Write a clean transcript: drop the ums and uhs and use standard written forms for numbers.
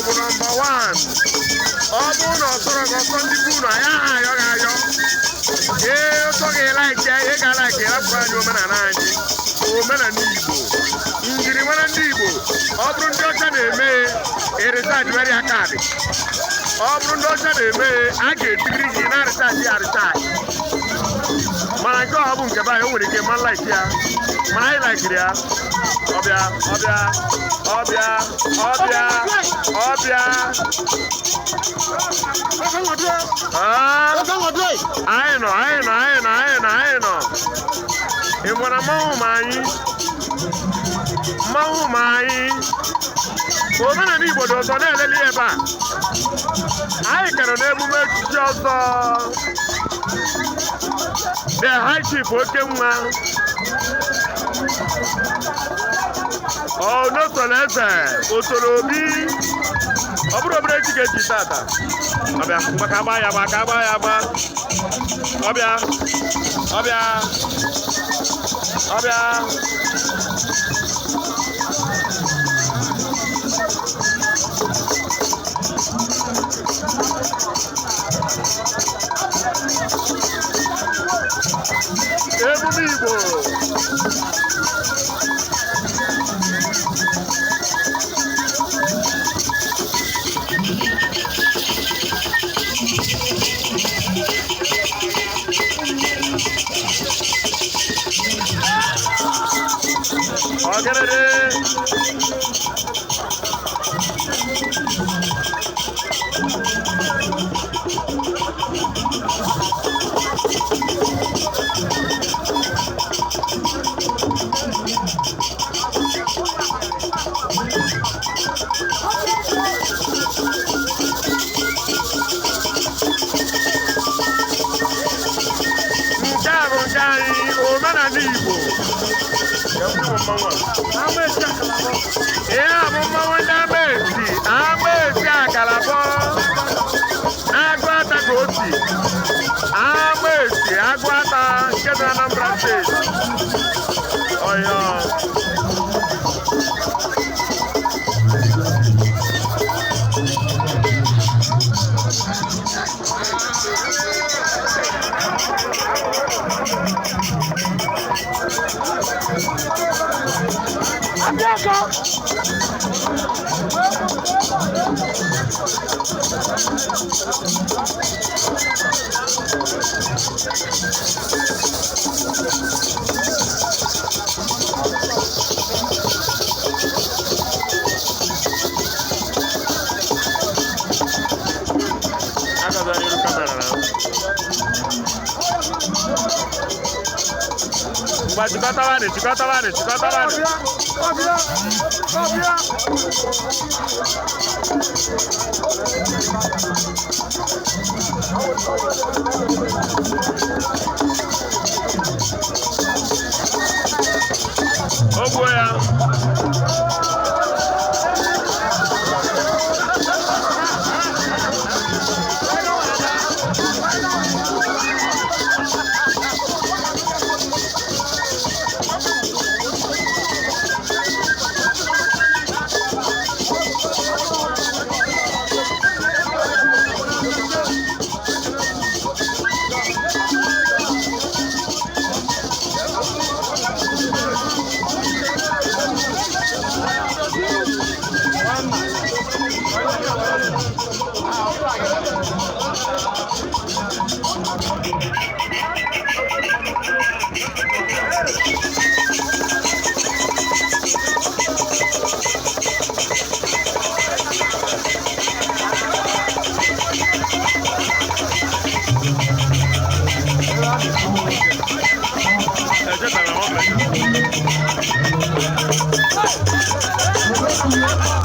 bụ nọmba 1. Ọ bụrụ na ọ sọrọ gị ọsọ ndị bụ na ya ayọ ga-ayọ. Ee, ụtọ ga-elaiki ya, ị ga-alaiki rapụrụ anyị omenala anyị. Omenala Igbo. Njirimara ndị Igbo. Ọ bụrụ ndị ọcha na-eme eresaadị were ya kaadị. Ọ bụrụ ndị ọcha na-eme a ga-etiri gị na arịsaadị arịsaadị. Mana nke ọ bụ nke be anyị, o nwere ike ma laiki ya. Mana anyị laikiri ya. Ọbịa. Anyị nọ. Ị nwere mmanwụ ma anyị. Omenala Igbo dị ọzọ na-elele ebe a. Anyị kere n'emume echichi ọzọ. The High Chief Okenwa. N'Osoleze, Osorobi. Ọ bụrụ obere echi ga-eji tata. Ọbịa, maka agba ya agba. Ọbịa. Emume Igbo. Ọgẹrẹdẹ. Omenala Igbo. Ihe a bụ mmanwụ ndị Amaesi Akalabọ. Agụata ka o si. Amaesi Agụata nke dị na Anambra Steeti. Ọyọ. Chikọtawanị. O gbuo ya. Hey!